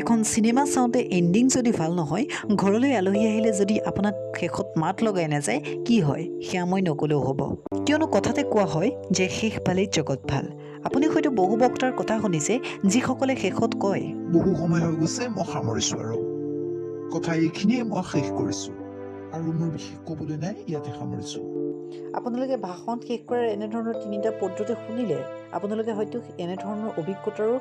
এখন সিনেমা চাওঁতে এণ্ডিং যদি ভাল নহয়, ঘৰলৈ আলহী আহিলে যদি আপোনাক শেষত মাত লগাই নাযায় কি হয় সেয়া মই নকলেও হ'ব। কিয়নো কথাতে কোৱা হয় যে শেষ ভালেই জগত ভাল। আপুনি হয়তো বহু বক্তাৰ কথা শুনিছে যিসকলে শেষত কয়, বহু সময় হৈ গৈছে, মই সামৰিছো আৰু কথা এইখিনিয়ে মই শেষ কৰিছো আৰু মোৰ বিশেষ ক'বলৈ নাই, ইয়াতে সামৰিছো। আপোনালোকে ভাষণ শেষ কৰাৰ এনেধৰণৰ তিনিটা পদ্ধতি শুনিলে আপোনালোকে হয়তো এনেধৰণৰ অভিজ্ঞতাৰো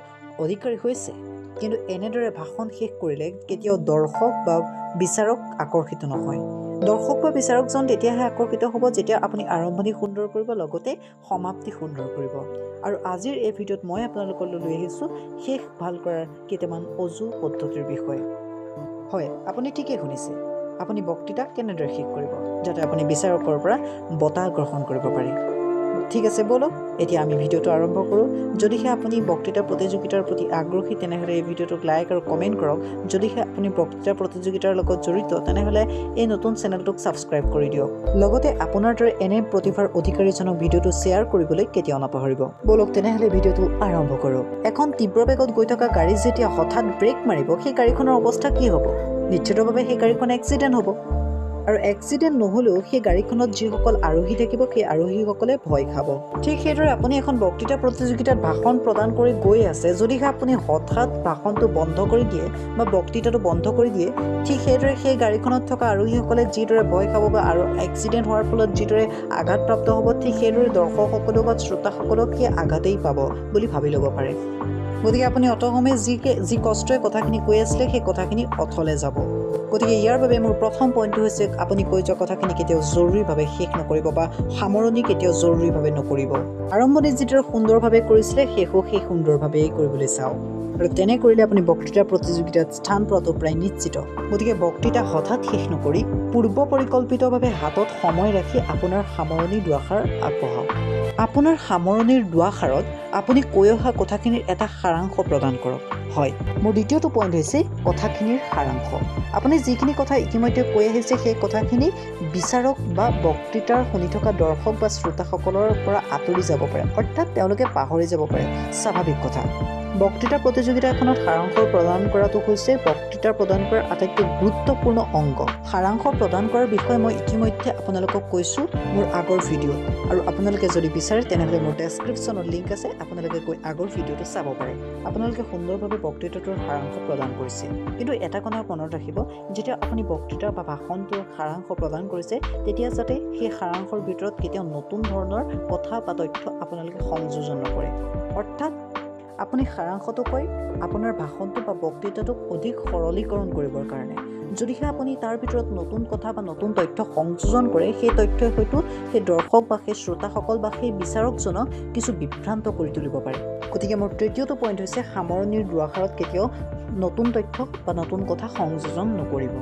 অধিকাৰী হৈছে। কিন্তু এনেদৰে ভাষণ শেষ কৰিলে কেতিয়াও দৰ্শক বা বিচাৰক আকৰ্ষিত নহয়। দৰ্শক বা বিচাৰকজন তেতিয়াহে আকৰ্ষিত হ'ব যেতিয়া আপুনি আৰম্ভণি সুন্দৰ কৰিব, লগতে সমাপ্তি সুন্দৰ কৰিব। আৰু আজিৰ এই ভিডিঅ'ত মই আপোনালোকলৈ লৈ আহিছোঁ শেষ ভাল কৰাৰ কেইটামান অজু পদ্ধতিৰ বিষয়ে। হয়, আপুনি ঠিকেই শুনিছে। আপুনি বক্তৃতা কেনেদৰে শেষ কৰিব যাতে আপুনি বিচাৰকৰ পৰা বঁটা গ্ৰহণ কৰিব পাৰে। ঠিক আছে, বলক এতিয়া আমি ভিডিঅ'টো আৰম্ভ কৰোঁ। যদিহে আপুনি বক্তৃতা প্ৰতিযোগিতাৰ প্ৰতি আগ্ৰহী তেনেহ'লে এই ভিডিঅ'টোক লাইক আৰু কমেণ্ট কৰক। যদিহে আপুনি বক্তৃতা প্ৰতিযোগিতাৰ লগত জড়িত তেনেহ'লে এই নতুন চেনেলটোক ছাবস্ক্ৰাইব কৰি দিয়ক। লগতে আপোনাৰ দৰে এনে প্ৰতিভাৰ অধিকাৰীজনক ভিডিঅ'টো শ্বেয়াৰ কৰিবলৈ কেতিয়াও নাপাহৰিব। বলক তেনেহ'লে ভিডিঅ'টো আৰম্ভ কৰোঁ। এখন তীব্ৰ বেগত গৈ থকা গাড়ী যেতিয়া হঠাৎ ব্ৰেক মাৰিব সেই গাড়ীখনৰ অৱস্থা কি হ'ব? নিশ্চিতভাৱে সেই গাড়ীখন এক্সিডেণ্ট হ'ব। আৰু এক্সিডেণ্ট নহ'লেও সেই গাড়ীখনত যিসকল আৰোহী থাকিব সেই আৰোহীসকলে ভয় খাব। ঠিক সেইদৰে আপুনি এখন বক্তৃতা প্ৰতিযোগিতাত ভাষণ প্ৰদান কৰি গৈ আছে, যদিহে আপুনি হঠাৎ ভাষণটো বন্ধ কৰি দিয়ে বা বক্তৃতাটো বন্ধ কৰি দিয়ে, ঠিক সেইদৰে সেই গাড়ীখনত থকা আৰোহীসকলে যিদৰে ভয় খাব বা আৰু এক্সিডেণ্ট হোৱাৰ ফলত যিদৰে আঘাতপ্ৰাপ্ত হ'ব, ঠিক সেইদৰে দৰ্শকসকলেও বা শ্ৰোতাসকলেও সেই আঘাতেই পাব বুলি ভাবি ল'ব পাৰে। গতিকে আপুনি অতসময়ে যি কষ্টৰে কথাখিনি কৈ আছিলে সেই কথাখিনি অথলে যাব। গতিকে ইয়াৰ বাবে মোৰ প্ৰথম পইণ্টটো হৈছে আপুনি কৈ যোৱা কথাখিনি কেতিয়াও জৰুৰীভাৱে শেষ নকৰিব বা সামৰণি কেতিয়াও জৰুৰীভাৱে নকৰিব। আৰম্ভণি যিদৰে সুন্দৰভাৱে কৰিছিলে শেষো সেই সুন্দৰভাৱেই কৰিবলৈ চাওক। আৰু তেনে কৰিলে আপুনি বক্তৃতা প্ৰতিযোগিতাত স্থান পোৱাটো প্ৰায় নিশ্চিত। গতিকে বক্তৃতা হঠাৎ শেষ নকৰি পূৰ্ব পৰিকল্পিতভাৱে হাতত সময় ৰাখি আপোনাৰ সামৰণি দুআষাৰ আগবঢ়াওক। আপোনাৰ সামৰণিৰ দুআষাৰত আপুনি কৈ অহা কথাখিনিৰ এটা সাৰাংশ প্ৰদান কৰক। হয়, মোৰ দ্বিতীয়টো পইণ্ট হৈছে কথাখিনিৰ সাৰাংশ। আপুনি যিখিনি কথা ইতিমধ্যে কৈ আহিছে সেই কথাখিনি বিচাৰক বা বক্তৃতাৰ শুনি থকা দৰ্শক বা শ্ৰোতাসকলৰ পৰা আঁতৰি যাব পাৰে, অৰ্থাৎ তেওঁলোকে পাহৰি যাব পাৰে। স্বাভাৱিক কথা। বক্তৃতা প্ৰতিযোগিতা এখনত সাৰাংশ প্ৰদান কৰাটো হৈছে বক্তৃতা প্ৰদান কৰাৰ আটাইতকৈ গুৰুত্বপূৰ্ণ অংগ। সাৰাংশ প্ৰদান কৰাৰ বিষয়ে মই ইতিমধ্যে আপোনালোকক কৈছোঁ মোৰ আগৰ ভিডিঅ'ত, আৰু আপোনালোকে যদি বিচাৰে তেনেহ'লে মোৰ ডেছক্ৰিপশ্যনত লিংক আছে, আপোনালোকে গৈ আগৰ ভিডিঅ'টো চাব পাৰে। আপোনালোকে সুন্দৰভাৱে বক্তৃতাটোৰ সাৰাংশ প্ৰদান কৰিছে। কিন্তু এটা কথা মনত ৰাখিব, যেতিয়া আপুনি বক্তৃতা বা ভাষণটোৰ সাৰাংশ প্ৰদান কৰিছে তেতিয়া যাতে সেই সাৰাংশৰ ভিতৰত কেতিয়াও নতুন ধৰণৰ কথা বা তথ্য আপোনালোকে সংযোজন নকৰে। অৰ্থাৎ আপুনি সাৰাংশটো কৈ আপোনাৰ ভাষণটো বা বক্তৃতাটোক অধিক সৰলীকৰণ কৰিবৰ কাৰণে যদিহে আপুনি তাৰ ভিতৰত নতুন কথা বা নতুন তথ্য সংযোজন কৰে, সেই তথ্যই হয়তো সেই দৰ্শক বা সেই শ্ৰোতাসকল বা সেই বিচাৰকজনক কিছু বিভ্ৰান্ত কৰি তুলিব পাৰে। গতিকে মোৰ তৃতীয়টো পইণ্ট হৈছে সামৰণিৰ দুআষাৰত কেতিয়াও নতুন তথ্য বা নতুন কথা সংযোজন নকৰিব।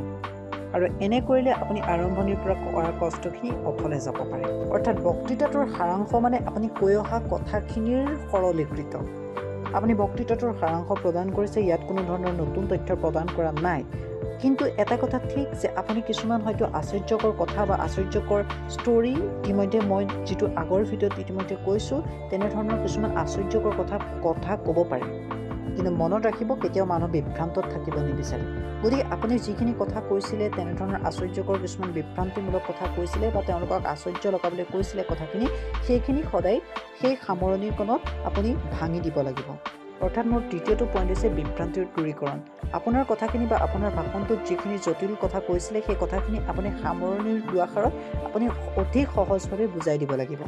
আৰু এনে কৰিলে আপুনি আৰম্ভণিৰ পৰা কৰা কষ্টখিনি অথলে যাব পাৰে। অৰ্থাৎ বক্তৃতাটোৰ সাৰাংশ মানে আপুনি কৈ অহা কথাখিনিৰ সৰলীকৃত। আপুনি বক্তৃতাটোৰ সাৰাংশ প্ৰদান কৰিছে, ইয়াত কোনো ধৰণৰ নতুন তথ্য প্ৰদান কৰা নাই। কিন্তু এটা কথা ঠিক যে আপুনি কিছুমান হয়তো আশ্চৰ্যকৰ কথা বা আশ্চৰ্যকৰ ষ্টৰী ইতিমধ্যে মই যিটো আগৰ ভিডিঅ'ত ইতিমধ্যে কৈছোঁ তেনেধৰণৰ কিছুমান আশ্চৰ্যকৰ কথা ক'ব পাৰে। কিন্তু মনত ৰাখিব কেতিয়াও মানুহ বিভ্ৰান্তত থাকিব নিবিচাৰে। গতিকে আপুনি যিখিনি কথা কৈছিলে তেনেধৰণৰ আশ্চৰ্যকৰ কিছুমান বিভ্ৰান্তিমূলক কথা কৈছিলে বা তেওঁলোকক আশ্চৰ্য লগাবলৈ কৈছিলে কথাখিনি, সেইখিনি সদায় সেই সামৰণিকণত আপুনি ভাঙি দিব লাগিব। অৰ্থাৎ মোৰ তৃতীয়টো পইণ্ট হৈছে বিভ্ৰান্তিৰ দূৰীকৰণ। আপোনাৰ কথাখিনি বা আপোনাৰ ভাষণটোত যিখিনি জটিল কথা কৈছিলে সেই কথাখিনি আপুনি সামৰণিৰ দুআষাৰত আপুনি অধিক সহজভাৱে বুজাই দিব লাগিব।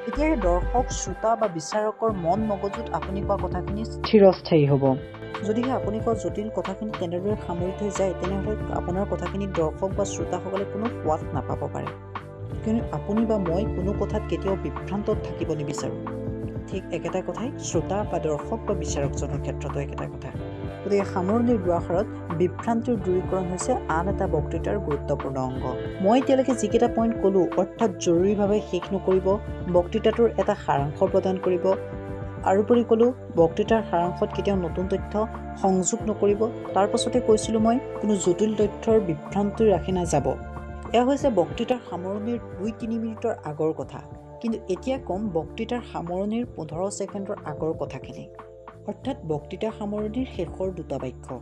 তেতিয়াহে দৰ্শক, শ্ৰোতা বা বিচাৰকৰ মন মগজুত আপুনি কোৱা কথাখিনি স্থিৰস্থায়ী হ'ব। যদিহে আপুনি কোৱা জটিল কথাখিনি তেনেদৰে সামৰি থৈ যায় তেনেহ'লে আপোনাৰ কথাখিনি দৰ্শক বা শ্ৰোতাসকলে কোনো সোৱাদ নাপাব পাৰে। কিন্তু আপুনি বা মই কোনো কথাত কেতিয়াও বিভ্ৰান্তত থাকিব নিবিচাৰোঁ। ঠিক একেটা কথাই শ্ৰোতা বা দৰ্শক বা বিচাৰকজনৰ ক্ষেত্ৰতো একেটা কথা। গতিকে সামৰণিৰ দুআষাৰত বিভ্ৰান্তিৰ দূৰীকৰণ হৈছে আন এটা বক্তৃতাৰ গুৰুত্বপূৰ্ণ অংগ। মই এতিয়ালৈকে যিকেইটা পইণ্ট ক'লোঁ, অৰ্থাৎ জৰুৰীভাৱে শেষ নকৰিব, বক্তৃতাটোৰ এটা সাৰাংশ প্ৰদান কৰিব, আৰুপৰি ক'লোঁ বক্তৃতাৰ সাৰাংশত কেতিয়াও নতুন তথ্য সংযোগ নকৰিব, তাৰ পাছতে কৈছিলোঁ মই কোনো জটিল তথ্যৰ বিভ্ৰান্তি ৰাখি নাযাব। এয়া হৈছে বক্তৃতাৰ সামৰণিৰ 2-3 মিনিটৰ আগৰ কথা। কিন্তু এতিয়া ক'ম বক্তৃতাৰ সামৰণিৰ 15 ছেকেণ্ডৰ আগৰ কথাখিনি। অৰ্থাৎ বক্তৃতা সামৰণিৰ শেষৰ দুটা বাক্য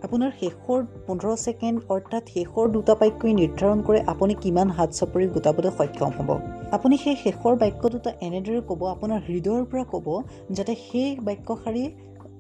আপোনাৰ শেষৰ 15 ছেকেণ্ড অৰ্থাৎ শেষৰ দুটা বাক্যই নিৰ্ধাৰণ কৰে আপুনি কিমান হাত চাপৰি গোটাবলৈ সক্ষম হ'ব আপুনি সেই শেষৰ বাক্য দুটা এনেদৰে ক'ব আপোনাৰ হৃদয়ৰ পৰা ক'ব যাতে সেই বাক্যশাৰী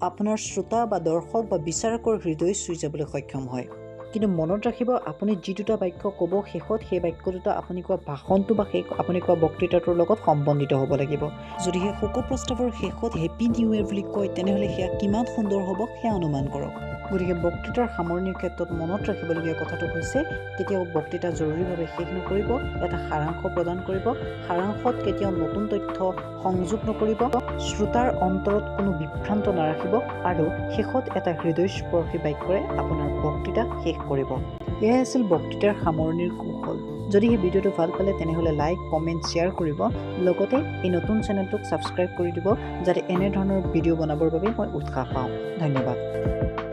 আপোনাৰ শ্ৰোতা বা দৰ্শক বা বিচাৰকৰ হৃদয় চুই যাবলৈ সক্ষম হয় কিন্তু মনত ৰাখিব আপুনি যি দুটা বাক্য ক'ব শেষত সেই বাক্য দুটা আপুনি কোৱা ভাষণটো বা সেই আপুনি কোৱা বক্তৃতাটোৰ লগত সম্বন্ধিত হ'ব লাগিব যদিহে শোক প্ৰস্তাৱৰ শেষত হেপী নিউ ইয়েৰ বুলি কয় তেনেহ'লে সেয়া কিমান সুন্দৰ হ'ব সেয়া অনুমান কৰক গতিকে বক্তৃতাৰ সামৰণিৰ ক্ষেত্ৰত মনত ৰাখিবলগীয়া কথাটো হৈছে কেতিয়াও বক্তৃতা জৰুৰীভাৱে শেষ নকৰিব এটা সাৰাংশ প্ৰদান কৰিব সাৰাংশত কেতিয়াও নতুন তথ্য সংযোগ নকৰিব শ্ৰোতাৰ অন্তৰত কোনো বিভ্ৰান্ত নাৰাখিব আৰু শেষত এটা হৃদয়স্পৰ্শী বাক্যৰে আপোনাৰ বক্তৃতা শেষ কৰিব এয়াই আছিল বক্তৃতাৰ সামৰণিৰ কৌশল যদি এই ভিডিঅ'টো ভাল পালে তেনেহ'লে লাইক কমেণ্ট শ্বেয়াৰ কৰিব লগতে এই নতুন চেনেলটোক ছাবস্ক্ৰাইব কৰি দিব যাতে এনেধৰণৰ ভিডিঅ' বনাবৰ বাবে মই উৎসাহ পাওঁ ধন্যবাদ